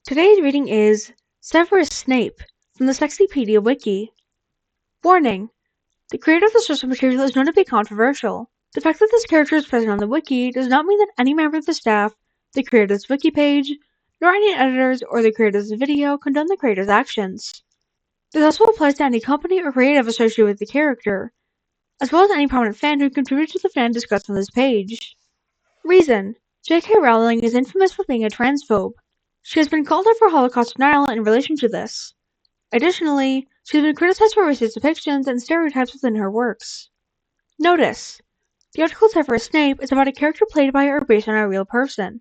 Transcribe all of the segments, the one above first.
Today's reading is Severus Snape from the Sexypedia Wiki. Warning: the creator of the source material is known to be controversial. The fact that this character is present on the wiki does not mean that any member of the staff, the creator of this wiki page, nor any editors or the creator of this video condone the creator's actions. This also applies to any company or creative associated with the character, as well as any prominent fan who contributed to the fan discussed on this page. Reason: J.K. Rowling is infamous for being a transphobe. She has been called out for Holocaust denial in relation to this. Additionally, she has been criticized for racist depictions and stereotypes within her works. Notice: the article Severus Snape is about a character played by or based on a real person.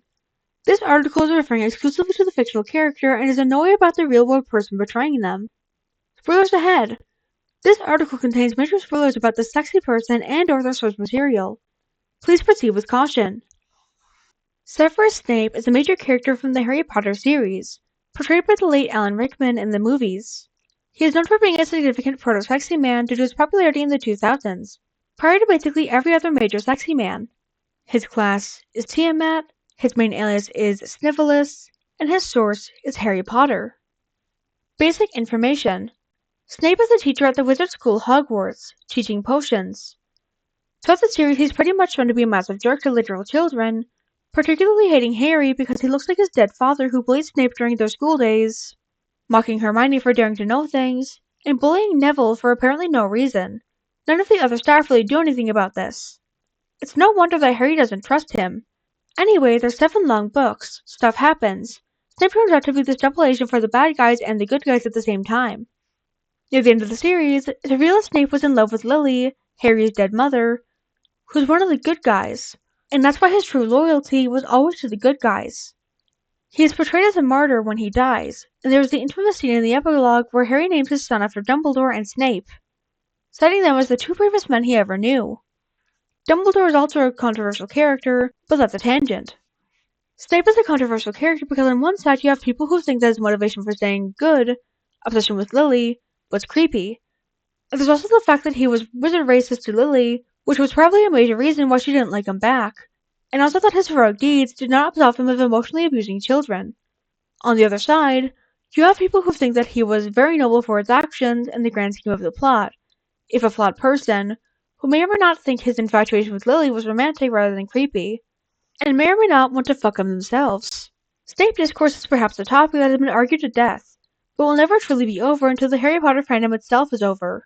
This article is referring exclusively to the fictional character and is annoyed about the real-world person portraying them. Spoilers ahead! This article contains major spoilers about the sexy person and/or their source material. Please proceed with caution. Severus Snape is a major character from the Harry Potter series, portrayed by the late Alan Rickman in the movies. He is known for being a significant proto-sexy man due to his popularity in the 2000s, prior to basically every other major sexy man. His class is Tiamat, his main alias is Snivelus, and his source is Harry Potter. Basic information: Snape is a teacher at the wizard school Hogwarts, teaching potions. Throughout the series, he's pretty much shown to be a massive jerk to literal children, particularly hating Harry because he looks like his dead father who bullied Snape during their school days, mocking Hermione for daring to know things, and bullying Neville for apparently no reason. None of the other staff really do anything about this. It's no wonder that Harry doesn't trust him. Anyway, there's 7 long books. Stuff happens. Snape turns out to be this double agent for the bad guys and the good guys at the same time. Near the end of the series, it's revealed that Snape was in love with Lily, Harry's dead mother, who's one of the good guys. And that's why his true loyalty was always to the good guys. He is portrayed as a martyr when he dies, and there is the infamous scene in the epilogue where Harry names his son after Dumbledore and Snape, citing them as the 2 bravest men he ever knew. Dumbledore is also a controversial character, but that's a tangent. Snape is a controversial character because on one side you have people who think that his motivation for staying good, obsession with Lily, was creepy. And there's also the fact that he was wizard racist to Lily, which was probably a major reason why she didn't like him back, and also that his heroic deeds did not absolve him of emotionally abusing children. On the other side, you have people who think that he was very noble for his actions in the grand scheme of the plot, if a flawed person, who may or may not think his infatuation with Lily was romantic rather than creepy, and may or may not want to fuck him themselves. Snape discourse is perhaps a topic that has been argued to death, but will never truly be over until the Harry Potter fandom itself is over.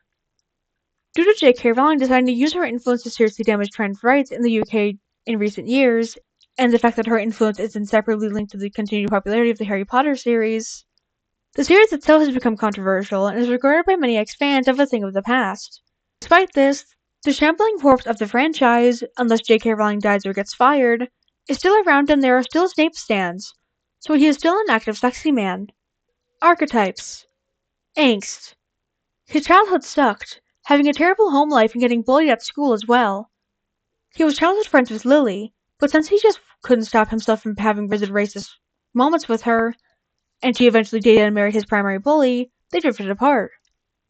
Due to J.K. Rowling deciding to use her influence to seriously damage trans rights in the UK in recent years, and the fact that her influence is inseparably linked to the continued popularity of the Harry Potter series, the series itself has become controversial and is regarded by many ex-fans as a thing of the past. Despite this, the shambling corpse of the franchise, unless J.K. Rowling dies or gets fired, is still around and there are still Snape stands, so he is still an active sexy man. Archetypes: angst. His childhood sucked, having a terrible home life and getting bullied at school as well. He was childhood friends with Lily, but since he just couldn't stop himself from having racist moments with her, and she eventually dated and married his primary bully, they drifted apart.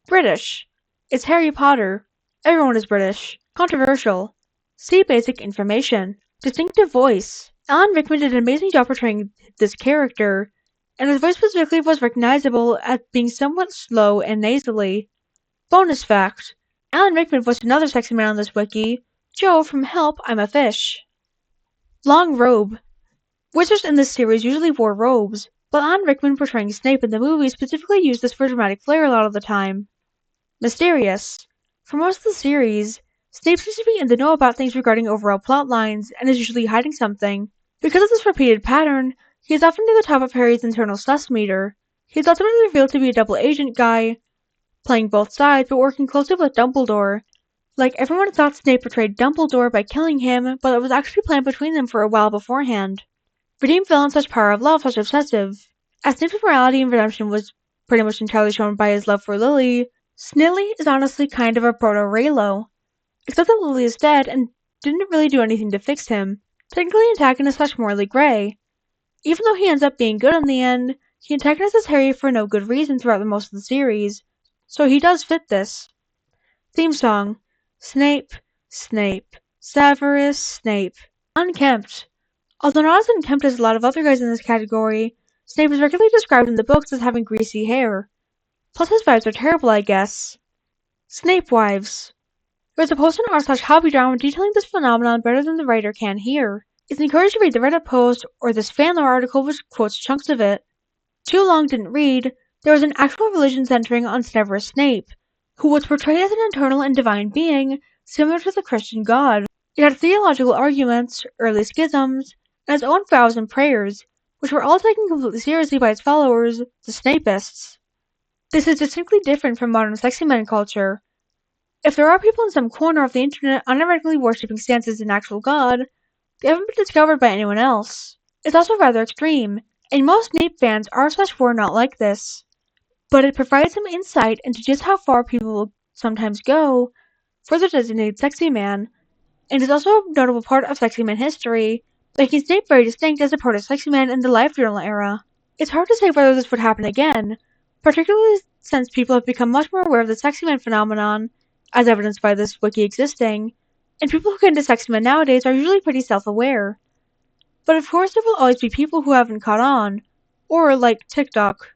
British. It's Harry Potter. Everyone is British. Controversial. See basic information. Distinctive voice. Alan Rickman did an amazing job portraying this character, and his voice specifically was recognizable as being somewhat slow and nasally. Bonus fact: Alan Rickman voiced another sexy man on this wiki, Joe from Help, I'm a Fish. Long robe. Wizards in this series usually wore robes, but Alan Rickman portraying Snape in the movie specifically used this for dramatic flair a lot of the time. Mysterious. For most of the series, Snape seems to be in the know about things regarding overall plot lines and is usually hiding something. Because of this repeated pattern, he is often near the top of Harry's internal sus meter. He is ultimately revealed to be a double agent guy, playing both sides but working closely with Dumbledore. Like, everyone thought Snape betrayed Dumbledore by killing him, but it was actually planned between them for a while beforehand. Redeemed villain such power of love such obsessive. As Snape's morality and redemption was pretty much entirely shown by his love for Lily, Snilly is honestly kind of a proto-Raylo. Except that Lily is dead and didn't really do anything to fix him. Technically antagonist slash morally grey. Even though he ends up being good in the end, he antagonizes Harry for no good reason throughout the most of the series, so he does fit this. Theme song: Snape, Snape, Severus Snape. Unkempt. Although not as unkempt as a lot of other guys in this category, Snape is regularly described in the books as having greasy hair. Plus his wives are terrible, I guess. Snape wives. There's a post on r/hobby drama detailing this phenomenon better than the writer can here. It's encouraged to read the Reddit post or this fan lore article which quotes chunks of it. Too long didn't read. There was an actual religion centering on Severus Snape, who was portrayed as an eternal and divine being, similar to the Christian God. It had theological arguments, early schisms, and its own vows and prayers, which were all taken completely seriously by its followers, the Snapists. This is distinctly different from modern sexy men culture. If there are people in some corner of the internet unironically worshipping Sans as an actual god, they haven't been discovered by anyone else. It's also rather extreme, and most Snape fans are/were not like this. But it provides some insight into just how far people will sometimes go for their designated sexy man, and is also a notable part of sexy man history, making Snape very distinct as a part of sexy man in the LiveJournal era. It's hard to say whether this would happen again, particularly since people have become much more aware of the sexy man phenomenon, as evidenced by this wiki existing, and people who get into sexy men nowadays are usually pretty self-aware. But of course there will always be people who haven't caught on, or like TikTok.